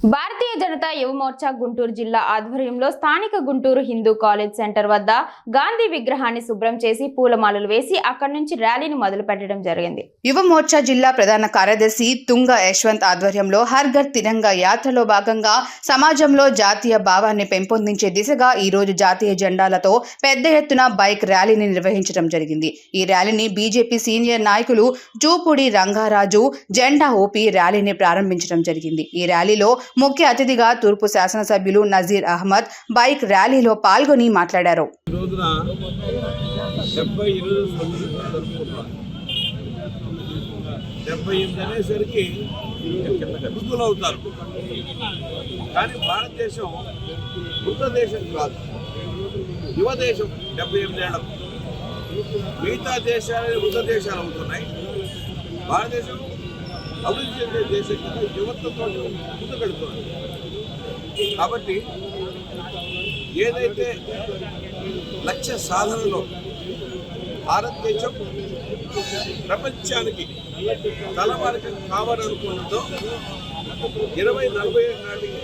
భారతీయ జనతా యువ మోర్చా గుంటూరు జిల్లా ఆధ్వర్యంలో స్థానిక గుంటూరు హిందూ కాలేజ్ సెంటర్ వద్ద గాంధీ విగ్రహాన్ని శుభ్రం చేసి పూలమాలలు వేసి అక్కడి నుంచి ర్యాలీని మొదలు పెట్టడం జరిగింది. యువ మోర్చా జిల్లా ప్రధాన కార్యదర్శి తుంగ యశ్వంత్ ఆధ్వర్యంలో హర్ ఘర్ తిరంగా యాత్రలో భాగంగా సమాజంలో జాతీయ భావాన్ని పెంపొందించే దిశగా ఈ రోజు జాతీయ జెండాలతో పెద్ద ఎత్తున బైక్ ర్యాలీని నిర్వహించడం జరిగింది. ఈ ర్యాలీని బీజేపీ సీనియర్ నాయకులు చూపూడి రంగారాజు జెండా ఊపి ర్యాలీని ప్రారంభించడం జరిగింది. ఈ ర్యాలీలో ముఖ్య అతిథిగా తూర్పు శాసనసభ్యులు నజీర్ అహ్మద్ బైక్ ర్యాలీలో పాల్గొని మాట్లాడారు. కానీ భారతదేశం వృద్ధ దేశం కాదు, యువ దేశం. 78 ఏళ్ళ మిగతా దేశాలు వృద్ధ దేశాలు అవుతున్నాయి. భారతదేశం అభివృద్ధి చెందే దేశం కదా, యువతతో ముందుకెళ్తుంది. కాబట్టి ఏదైతే లక్ష్య సాధనలో భారతదేశం ప్రపంచానికి తలమానిక కావాలనుకున్నదో 2040 నాటికి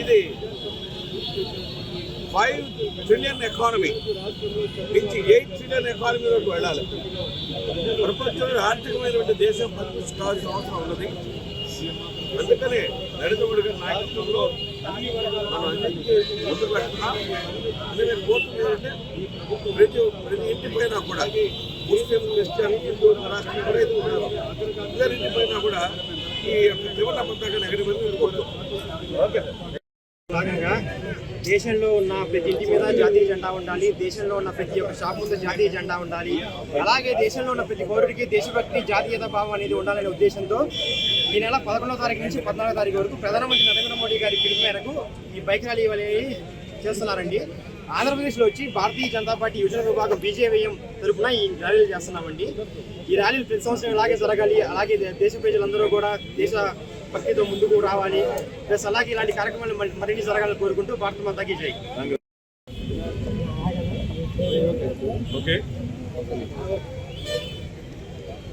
ఇది 5 ట్రిలియన్ ఎకానమీ నుంచి 8 ట్రిలియన్ ఎకానమీలోకి వెళ్ళాలి. ప్రపంచంలో ఆర్థికమైనటువంటి దేశం పరిస్థితి కావాల్సిన అవసరం ఉన్నది. అందుకనే నరేంద్ర మోడీ గారి నాయకత్వంలో మనం అన్నింటికీ ముందుకు పెడుతున్నాం. అందుకని కోరుతున్నదంటే ప్రతి ఇంటిపైన కూడా ముస్లిం, క్రిస్టియన్, హిందూ రాష్ట్రం అందరి ఇంటిపైన కూడా ఈ యొక్క త్రివర్ణ పతాకాన్ని ఎగరమని కోరుతున్నాం. భాగంగా దేశంలో ఉన్న ప్రతి ఇంటి మీద జాతీయ జెండా ఉండాలి, దేశంలో ఉన్న ప్రతి ఒక్క షాప్ ముందు జాతీయ జెండా ఉండాలి, అలాగే దేశంలో ఉన్న ప్రతి పౌరుడికి దేశభక్తి, జాతీయత భావం అనేది ఉండాలనే ఉద్దేశంతో ఈ నెల 11వ తారీఖు నుంచి 14వ తారీఖు వరకు ప్రధానమంత్రి నరేంద్ర మోడీ గారి పిలుపు మేరకు ఈ బైక్ ర్యాలీ అనేది చేస్తున్నారండి. ఆంధ్రప్రదేశ్లో వచ్చి భారతీయ జనతా పార్టీ యువజన విభాగం బీజేవైఎం తరఫున ఈ ర్యాలీలు చేస్తున్నామండి. ఈ ర్యాలీలు ప్రతి సంవత్సరం ఇలాగే జరగాలి, అలాగే దేశ ప్రజలందరూ కూడా దేశ భక్తితో ముందుకు రావాలి, ప్లస్ అలాగే ఇలాంటి కార్యక్రమాలు మరిన్ని జరగాలని కోరుకుంటూ భారత మాతాకి జై. ఓకే,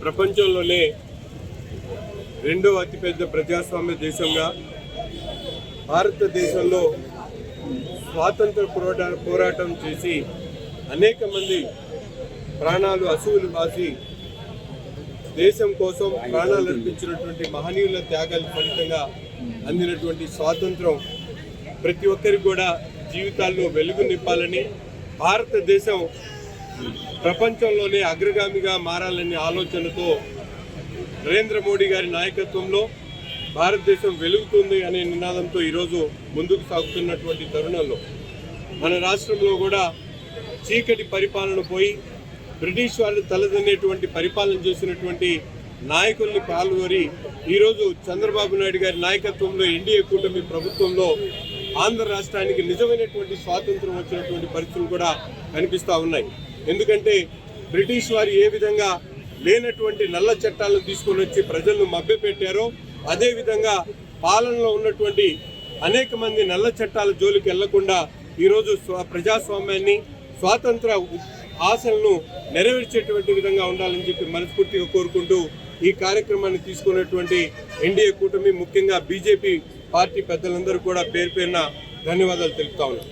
ప్రపంచంలోనే రెండవ అతిపెద్ద ప్రజాస్వామ్య దేశంగా భారతదేశంలో స్వాతంత్ర పోరాటం చేసి అనేక మంది ప్రాణాలు అసువులు బాసి దేశం కోసం ప్రాణాలు అర్పించినటువంటి మహనీయుల త్యాగాల ఫలితంగా అందినటువంటి స్వాతంత్రం ప్రతి ఒక్కరికి కూడా జీవితాల్లో వెలుగు నింపాలని, భారతదేశం ప్రపంచంలోనే అగ్రగామిగా మారాలనే ఆలోచనతో నరేంద్ర మోడీ గారి నాయకత్వంలో భారతదేశం వెలుగుతుంది అనే నినాదంతో ఈరోజు ముందుకు సాగుతున్నటువంటి తరుణంలో మన రాష్ట్రంలో కూడా చీకటి పరిపాలన పోయి బ్రిటిష్ వాళ్ళు తలదన్నేటువంటి పరిపాలన చేసినటువంటి నాయకుల్ని పాల్గొని ఈరోజు చంద్రబాబు నాయుడు గారి నాయకత్వంలో ఎన్డీఏ కూటమి ప్రభుత్వంలో ఆంధ్ర రాష్ట్రానికి నిజమైనటువంటి స్వాతంత్రం వచ్చినటువంటి పరిస్థితులు కూడా కనిపిస్తూ ఉన్నాయి. ఎందుకంటే బ్రిటిష్ వారు ఏ విధంగా లేనటువంటి నల్ల చట్టాలను తీసుకొని వచ్చి ప్రజలను మభ్యపెట్టారో అదేవిధంగా పాలనలో ఉన్నటువంటి అనేక మంది నల్ల చట్టాల జోలికి వెళ్లకుండా ఈరోజు ప్రజాస్వామ్యాన్ని, స్వాతంత్ర ఆశలను నెరవేర్చేటువంటి విధంగా ఉండాలని చెప్పి మనస్ఫూర్తిగా కోరుకుంటూ ఈ కార్యక్రమాన్ని తీసుకున్నటువంటి ఎన్డీఏ కూటమి, ముఖ్యంగా బీజేపీ పార్టీ పెద్దలందరూ కూడా పేరు పేరున ధన్యవాదాలు తెలుపుతా ఉన్నాం.